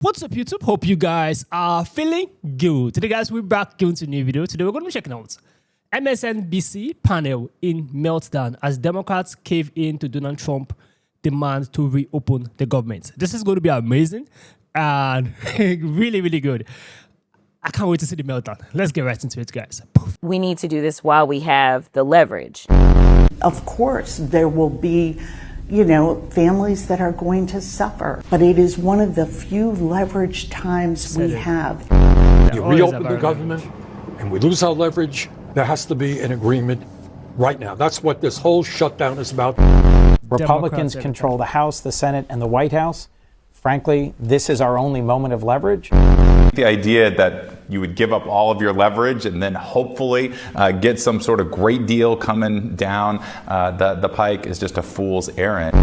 What's up, YouTube? Hope you guys are feeling good. Today, guys, we're back into a new video. Today, we're going to be checking out MSNBC panel in meltdown as Democrats cave in to Donald Trump demand to reopen the government. This is going to be amazing and really, really good. I can't wait to see the meltdown. Let's get right into it, guys. We need to do this while we have the leverage. Of course, there will be families that are going to suffer. But it is one of the few leverage times we have. You reopen the government and we lose our leverage, there has to be an agreement right now. That's what this whole shutdown is about. Republicans control the House, the Senate, and the White House. Frankly, this is our only moment of leverage. The idea that you would give up all of your leverage and then hopefully get some sort of great deal coming down the pike is just a fool's errand.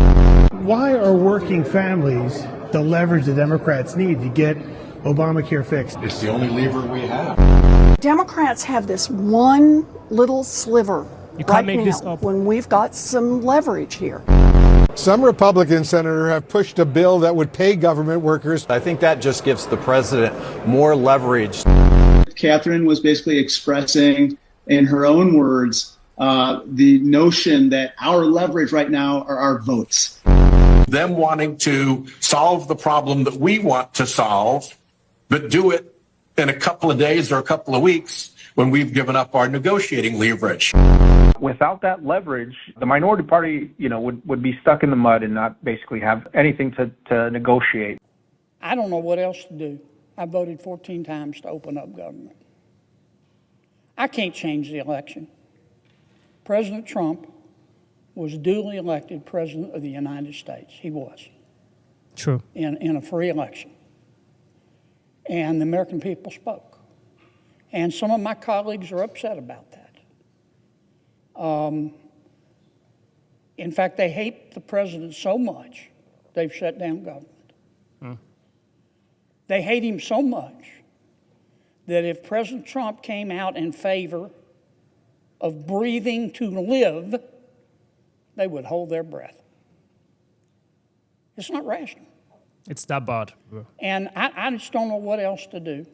Why are working families the leverage the Democrats need to get Obamacare fixed? It's the only lever we have. Democrats have this one little sliver right now when we've got some leverage here. Some Republican senators have pushed a bill that would pay government workers. I think that just gives the president more leverage. Catherine was basically expressing, in her own words, the notion that our leverage right now are our votes. Them wanting to solve the problem that we want to solve, but do it in a couple of days or a couple of weeks when we've given up our negotiating leverage. Without that leverage, the minority party, would be stuck in the mud and not basically have anything to negotiate. I don't know what else to do. I voted 14 times to open up government. I can't change the election. President Trump was duly elected president of the United States. He was. True. In a free election. And the American people spoke. And some of my colleagues are upset about that. In fact, they hate the president so much, they've shut down government. They hate him so much that if President Trump came out in favor of breathing to live, they would hold their breath. It's not rational. It's that bad, bro. And I just don't know what else to do.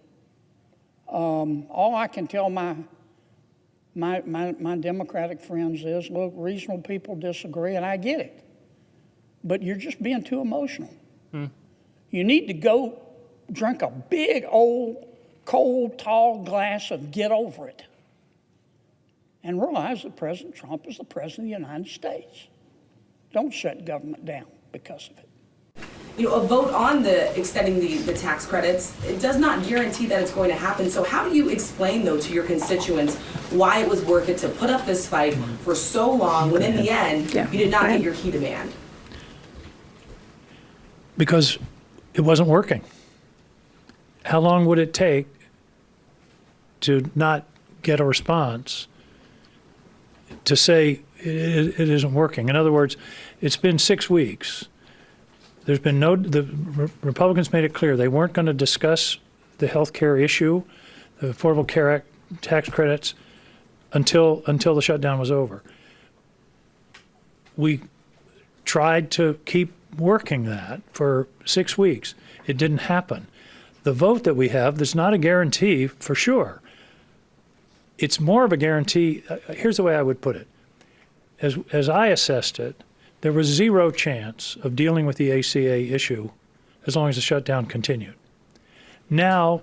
All I can tell my Democratic friends is, look, reasonable people disagree, and I get it. But you're just being too emotional. You need to go drink a big, old, cold, tall glass of get over it and realize that President Trump is the president of the United States. Don't shut government down because of it. A vote on extending the tax credits, it does not guarantee that it's going to happen. So how do you explain, though, to your constituents why it was worth it to put up this fight for so long when in the end you did not get your key demand? Because it wasn't working. How long would it take to not get a response to say it isn't working? In other words, it's been 6 weeks. There's been the Republicans made it clear they weren't going to discuss the health care issue, the Affordable Care Act tax credits, until the shutdown was over. We tried to keep working that for 6 weeks. It didn't happen. The vote that we have, there's not a guarantee for sure. It's more of a guarantee. Here's the way I would put it. As I assessed it, there was zero chance of dealing with the ACA issue as long as the shutdown continued. Now,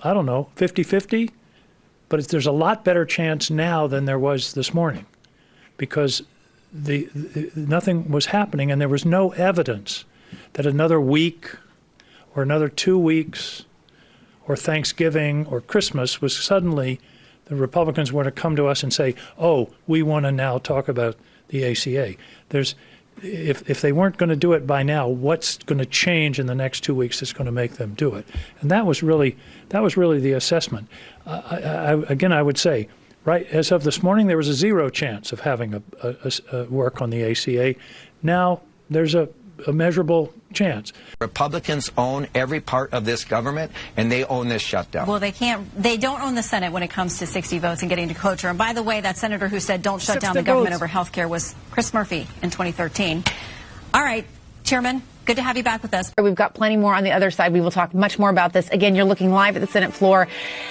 I don't know, 50-50, but there's a lot better chance now than there was this morning because nothing was happening and there was no evidence that another week or another 2 weeks or Thanksgiving or Christmas was suddenly the Republicans were to come to us and say, oh, we want to now talk about the ACA. If they weren't going to do it by now, what's going to change in the next 2 weeks that's going to make them do it? And that was really the assessment. Again, I would say, right, as of this morning, there was a zero chance of having a work on the ACA. Now there's a measurable chance. Republicans own every part of this government, and they own this shutdown. Well, they don't own the Senate when it comes to 60 votes and getting to cloture. And by the way, that senator who said don't shut down the government over health care was Chris Murphy in 2013. All right, Chairman, Good to have you back with us. We've got plenty more on the other side. We will talk much more about this. Again, you're looking live at the Senate floor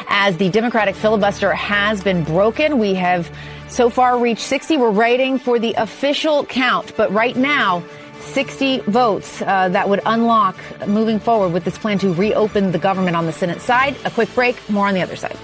as the Democratic filibuster has been broken. We have so far reached 60. We're waiting for the official count. But right now, 60 votes that would unlock moving forward with this plan to reopen the government on the Senate side. A quick break. More on the other side.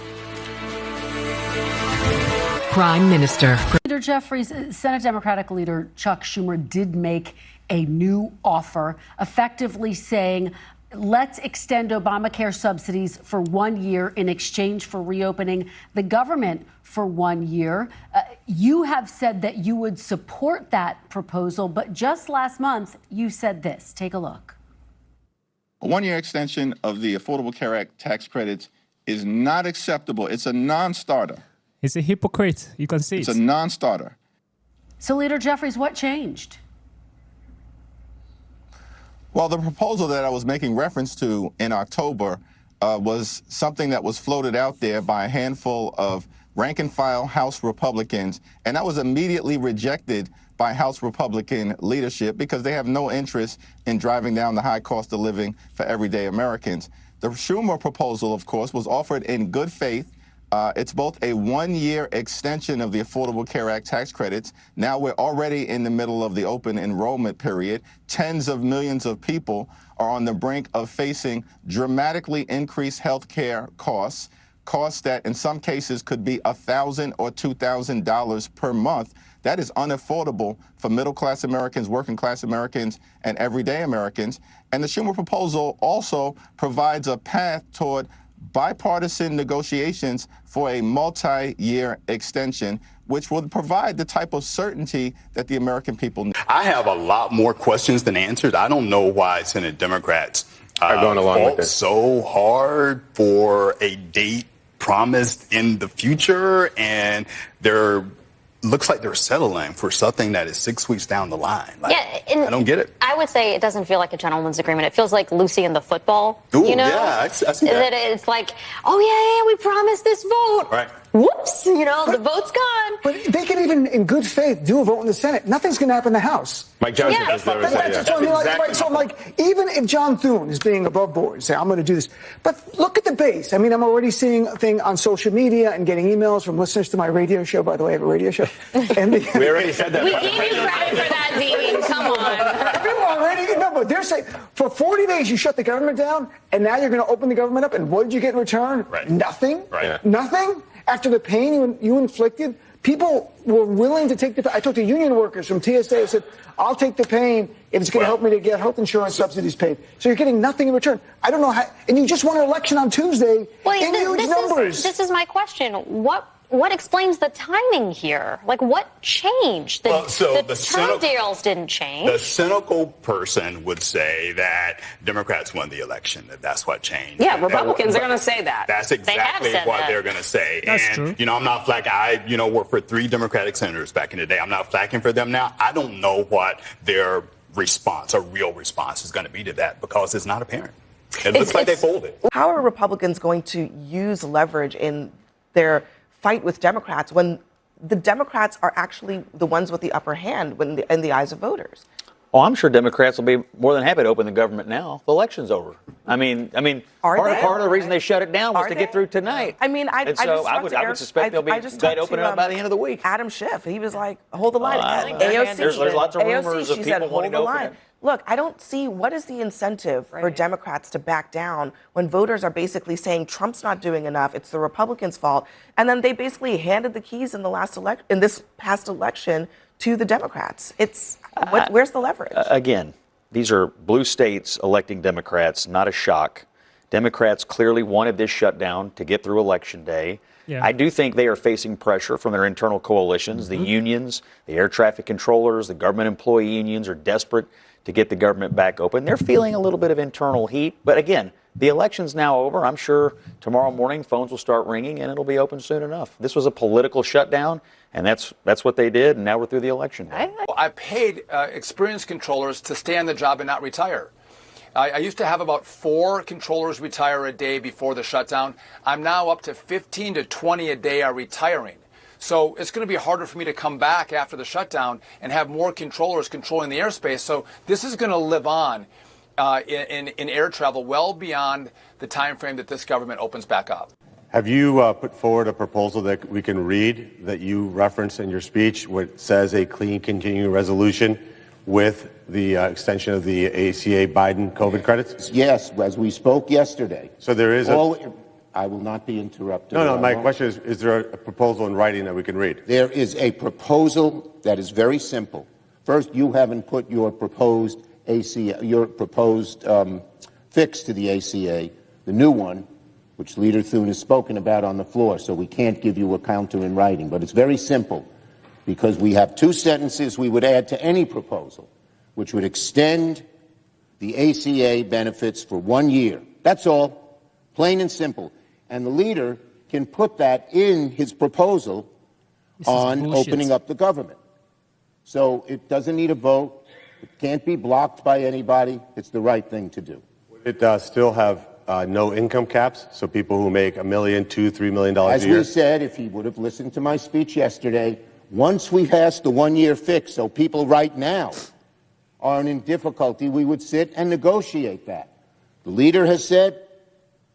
Prime Minister. Leader Jeffries, Senate Democratic leader Chuck Schumer did make a new offer, effectively saying, let's extend Obamacare subsidies for 1 year in exchange for reopening the government for 1 year. You have said that you would support that proposal, but just last month you said this. Take a look. A 1 year extension of the Affordable Care Act tax credits is not acceptable. It's a non-starter. He's a hypocrite. You can see it's a non-starter. So, Leader Jeffries, what changed? Well, the proposal that I was making reference to in October was something that was floated out there by a handful of rank-and-file House Republicans, and that was immediately rejected by House Republican leadership because they have no interest in driving down the high cost of living for everyday Americans. The Schumer proposal, of course, was offered in good faith. It's both a 1 year extension of the Affordable Care Act tax credits. Now we're already in the middle of the open enrollment period. Tens of millions of people are on the brink of facing dramatically increased health care costs that in some cases could be $1,000 or $2,000 per month. That is unaffordable for middle-class Americans, working-class Americans, and everyday Americans. And the Schumer proposal also provides a path toward bipartisan negotiations for a multi-year extension, which would provide the type of certainty that the American people need. I have a lot more questions than answers. I don't know why Senate Democrats are going along with fought this so hard for a date promised in the future, and looks like they're settling for something that is 6 weeks down the line. Like, yeah, I don't get it. I would say it doesn't feel like a gentleman's agreement. It feels like Lucy and the football. Ooh, you know? yeah, I see that. It's like, oh yeah, we promised this vote. Right. Whoops, the vote's gone. But they can even, in good faith, do a vote in the Senate. Nothing's going to happen in the House. Mike Johnson. Yeah, is there. That's what I mean. Right, so I'm like, even if John Thune is being above board, say, I'm going to do this. But look at the base. I mean, I'm already seeing a thing on social media and getting emails from listeners to my radio show. By the way, I have a radio show. And we already said that. We gave you credit for that, Dean. Come on. People already, no, but they're saying, for 40 days you shut the government down, and now you're going to open the government up, and what did you get in return? Right. Nothing. Right. Yeah. Nothing. After the pain you inflicted, people were willing to take the pain. I talked to union workers from TSA who said, I'll take the pain if it's going to help me to get health insurance subsidies paid. So you're getting nothing in return. I don't know how, and you just won an election on Tuesday in huge numbers. This is my question. What explains the timing here? Like, what changed? The term deals didn't change. The cynical person would say that Democrats won the election, that's what changed. Yeah, Republicans are going to say that. That's exactly what they're going to say. That's true. I'm not flacking. I, worked for 3 Democratic senators back in the day. I'm not flacking for them now. I don't know what their response, a real response, is going to be to that because it's not apparent. It looks like they folded. How are Republicans going to use leverage in their fight with Democrats when the Democrats are actually the ones with the upper hand in the eyes of voters? Well, I'm sure Democrats will be more than happy to open the government now. The election's over. I mean, part of the reason they shut it down was to get through tonight. I mean, I would suspect they'll be glad to open it up by the end of the week. Adam Schiff, he was like, hold the line. AOC, there's lots of rumors of people wanting to open it. Look, I don't see what is the incentive for Democrats to back down when voters are basically saying Trump's not doing enough, it's the Republicans' fault, and then they basically handed the keys in this past election to the Democrats. Where's the leverage? Again, these are blue states electing Democrats, not a shock. Democrats clearly wanted this shutdown to get through Election Day. Yeah. I do think they are facing pressure from their internal coalitions. The unions, the air traffic controllers, the government employee unions are desperate to get the government back open. They're feeling a little bit of internal heat. But again, the election's now over. I'm sure tomorrow morning phones will start ringing and it'll be open soon enough. This was a political shutdown, and that's what they did, and now we're through the election. I paid experienced controllers to stay on the job and not retire. I used to have about 4 controllers retire a day before the shutdown. I'm now up to 15 to 20 a day are retiring. So it's going to be harder for me to come back after the shutdown and have more controllers controlling the airspace. So this is going to live on in air travel well beyond the time frame that this government opens back up. Have you put forward a proposal that we can read that you referenced in your speech, which says a clean continuing resolution with the extension of the ACA Biden COVID credits? Yes, as we spoke yesterday. So there is I will not be interrupted. No, my question is there a proposal in writing that we can read? There is a proposal that is very simple. First, you haven't put your proposed fix to the ACA, the new one, which Leader Thune has spoken about on the floor, so we can't give you a counter in writing. But it's very simple, because we have 2 sentences we would add to any proposal, which would extend the ACA benefits for 1 year. That's all, plain and simple. And the leader can put that in his proposal on opening up the government. So it doesn't need a vote. It can't be blocked by anybody. It's the right thing to do. It still have no income caps, so people who make $1 million, $2, $3 million a year? As we said, if he would have listened to my speech yesterday, once we pass the 1-year fix, so people right now aren't in difficulty, we would sit and negotiate that. The leader has said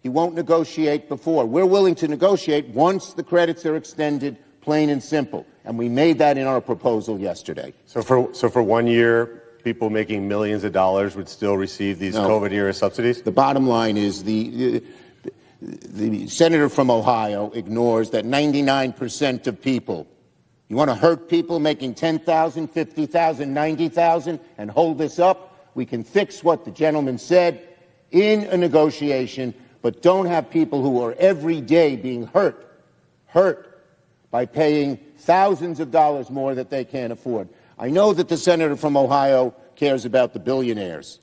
he won't negotiate before. We're willing to negotiate once the credits are extended, plain and simple. And we made that in our proposal yesterday. So for 1 year, people making millions of dollars would still receive these COVID-era subsidies? The bottom line is the senator from Ohio ignores that 99% of people, you want to hurt people making $10,000, $50,000, $90,000 and hold this up? We can fix what the gentleman said in a negotiation, but don't have people who are every day being hurt by paying thousands of dollars more that they can't afford. I know that the senator from Ohio cares about the billionaires.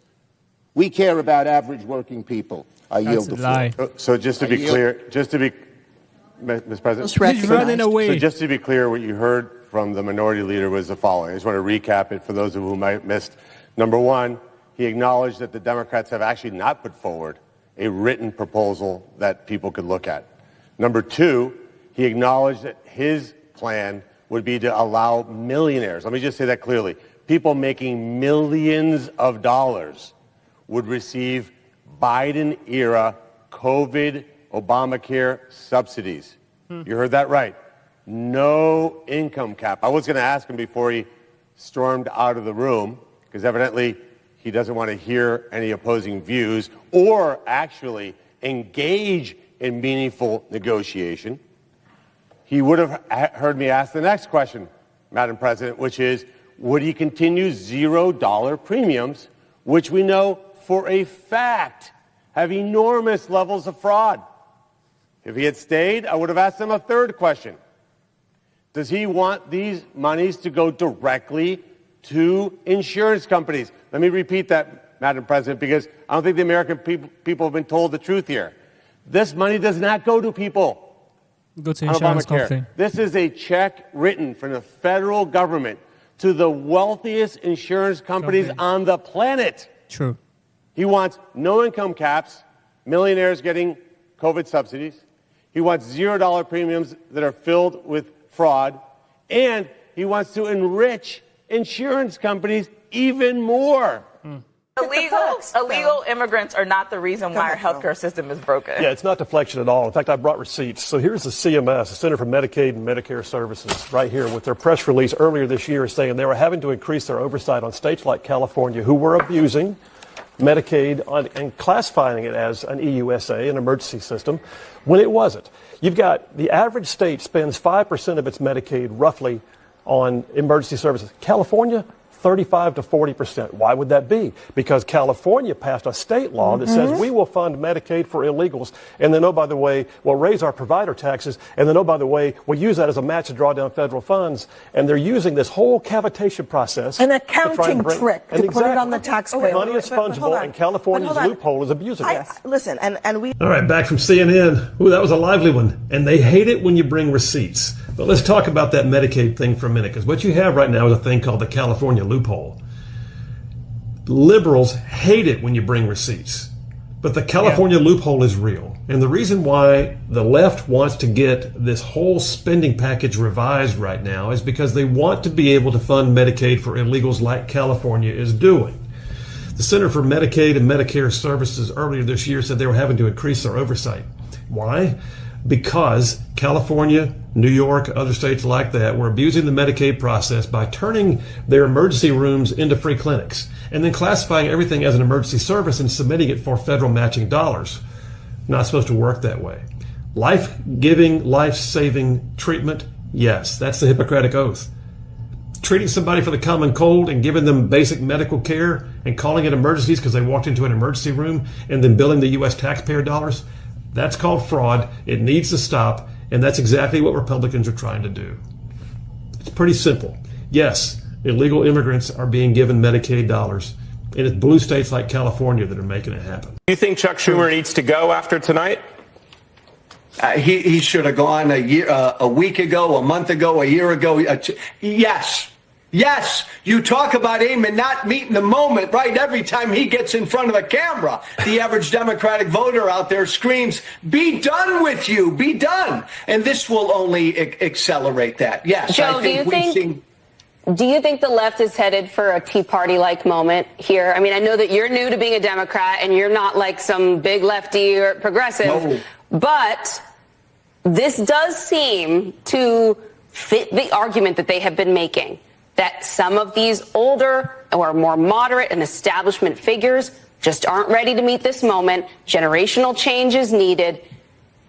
We care about average working people. I yield the floor. So just to be clear, Mr. President, he's running away. So just to be clear, what you heard from the minority leader was the following. I just want to recap it for those of you who might have missed. Number one, he acknowledged that the Democrats have actually not put forward a written proposal that people could look at. Number two, he acknowledged that his plan would be to allow millionaires, let me just say that clearly, people making millions of dollars would receive Biden-era COVID Obamacare subsidies. You heard that right. No income cap. I was going to ask him before he stormed out of the room, because evidently he doesn't want to hear any opposing views or actually engage in meaningful negotiation. He would have heard me ask the next question, Madam President, which is, would he continue $0 premiums, which we know for a fact have enormous levels of fraud? If he had stayed, I would have asked him a third question. Does he want these monies to go directly to insurance companies? Let me repeat that, Madam President, because I don't think the American people have been told the truth here. This money does not go to people. Go to insurance company. This is a check written from the federal government to the wealthiest insurance companies on the planet. True. He wants no income caps, millionaires getting COVID subsidies. He wants $0 premiums that are filled with fraud. And he wants to enrich insurance companies even more. Illegal immigrants are not the reason why our healthcare system is broken. Yeah, it's not deflection at all. In fact, I brought receipts. So here's the CMS, the Center for Medicaid and Medicare Services, right here with their press release earlier this year saying they were having to increase their oversight on states like California who were abusing Medicaid and classifying it as an EUSA, an emergency system, when it wasn't. You've got the average state spends 5% of its Medicaid roughly on emergency services. California, 35 to 40%. Why would that be? Because California passed a state law that says we will fund Medicaid for illegals, and then, oh, by the way, we'll raise our provider taxes, and then, oh, by the way, we'll use that as a match to draw down federal funds. And they're using this whole cavitation process. An accounting trick to put it on the taxpayer. Money is fungible, and California's loophole is abusing it. Listen, and we... All right, back from CNN. Ooh, that was a lively one. And they hate it when you bring receipts. But let's talk about that Medicaid thing for a minute, because what you have right now is a thing called the California loophole. Liberals hate it when you bring receipts. But the California loophole is real. And the reason why the left wants to get this whole spending package revised right now is because they want to be able to fund Medicaid for illegals like California is doing. The Center for Medicaid and Medicare Services earlier this year said they were having to increase their oversight. Why? Because California, New York, other states like that were abusing the Medicaid process by turning their emergency rooms into free clinics and then classifying everything as an emergency service and submitting it for federal matching dollars. Not supposed to work that way. Life-giving, life-saving treatment, yes, that's the Hippocratic Oath. Treating somebody for the common cold and giving them basic medical care and calling it emergencies because they walked into an emergency room and then billing the U.S. taxpayer dollars, that's called fraud. It needs to stop, and that's exactly what Republicans are trying to do. It's pretty simple. Yes, illegal immigrants are being given Medicaid dollars, and it's blue states like California that are making it happen. Do you think Chuck Schumer needs to go after tonight? He should have gone a week ago, a month ago, a year ago. Yes. Yes, you talk about aiming, not meeting the moment, right? Every time he gets in front of a camera, the average Democratic voter out there screams, "Be done with you, be done." And this will only accelerate that. Yes, Joe, do you think the left is headed for a Tea Party-like moment here? I mean, I know that you're new to being a Democrat and you're not like some big lefty or progressive, but this does seem to fit the argument that they have been making, that some of these older or more moderate and establishment figures just aren't ready to meet this moment. Generational change is needed.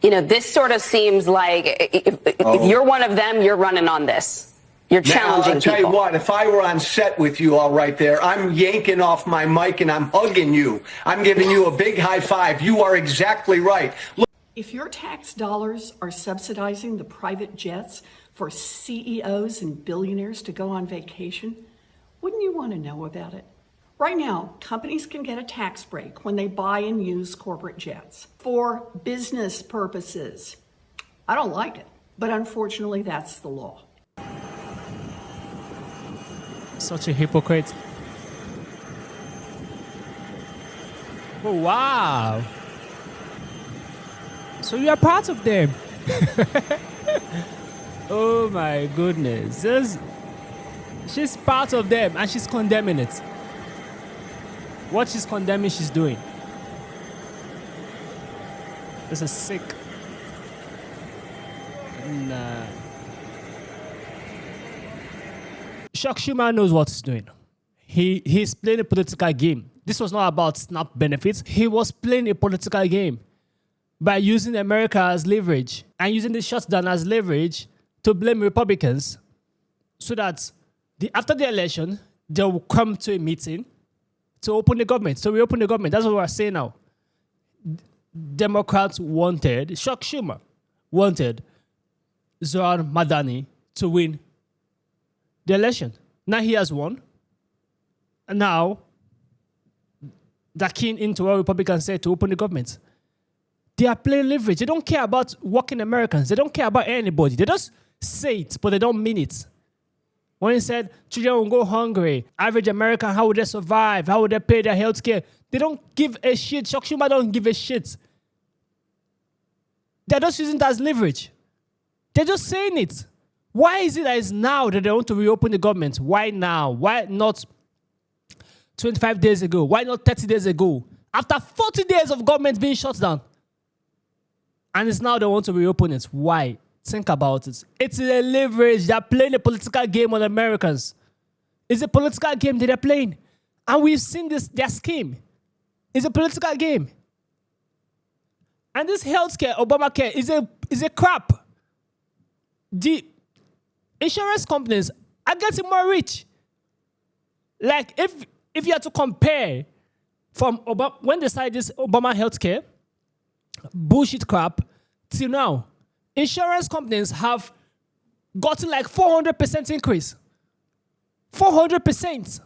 You know, this sort of seems like if you're one of them, you're running on this. You're challenging I'll tell you what, if I were on set with you all right there, I'm yanking off my mic and I'm hugging you. I'm giving you a big high five. You are exactly right. Look, if your tax dollars are subsidizing the private jets for CEOs and billionaires to go on vacation, wouldn't you want to know about it? Right now, companies can get a tax break when they buy and use corporate jets for business purposes. I don't like it, but unfortunately, that's the law. Such a hypocrite. Oh, wow. So you are part of them. Oh my goodness. She's part of them and she's condemning it. What she's condemning, she's doing. This is sick. And, Chuck Schumer knows what he's doing. He's playing a political game. This was not about SNAP benefits. He was playing a political game by using America as leverage and using the shutdown as leverage to blame Republicans so that after the election, they will come to a meeting to open the government. So we open the government. That's what we're saying now. Democrats wanted, Chuck Schumer wanted Zohran Madani to win the election. Now he has won. And now they're keen into what Republicans say to open the government. They are playing leverage. They don't care about working Americans. They don't care about anybody. They just say it, but they don't mean it. When he said children will go hungry, average American, how would they survive? How would they pay their health care? They don't give a shit. Chuck Schumer don't give a shit. They're just using it as leverage. They're just saying it. Why is it that it's now that they want to reopen the government? Why now? Why not 25 days ago? Why not 30 days ago? After 40 days of government being shut down. And it's now they want to reopen it. Why? Think about it. It's a leverage. They're playing a political game on Americans. It's a political game that they're playing. And we've seen this, their scheme. It's a political game. And this healthcare, Obamacare, is a crap. The insurance companies are getting more rich. Like, if you had to compare from when they started this Obama healthcare, bullshit crap, till now, insurance companies have gotten like 400% increase. 400%.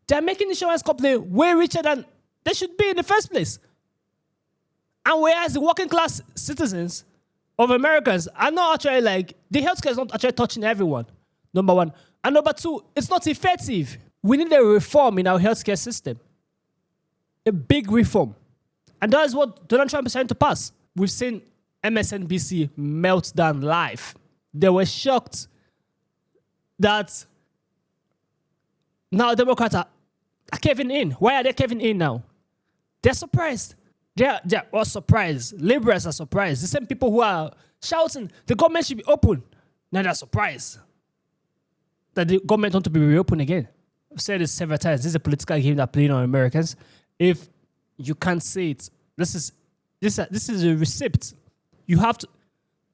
They're making insurance companies way richer than they should be in the first place. And whereas the working class citizens of Americans are not actually like, the healthcare is not actually touching everyone, number one. And number two, it's not effective. We need a reform in our healthcare system. a big reform. And that is what Donald Trump is trying to pass. We've seen MSNBC melt down live. They were shocked that now Democrats are caving in. Why are they caving in now? They're surprised. They're all surprised. Liberals are surprised. The same people who are shouting the government should be open. Now they're surprised that the government want to be reopened again. I've said this several times. This is a political game they're playing on Americans. If you can't say it, this is a receipt. You have to.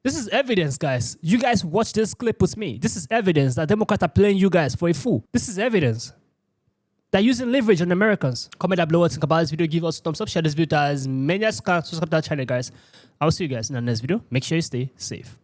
This is evidence, guys. You guys watch this clip with me. This is evidence that Democrats are playing you guys for a fool. This is evidence. They're using leverage on Americans. Comment down below what you think about this video. Give us a thumbs up. Share this video to as many as you can. Subscribe to our channel, guys. I'll see you guys in the next video. Make sure you stay safe.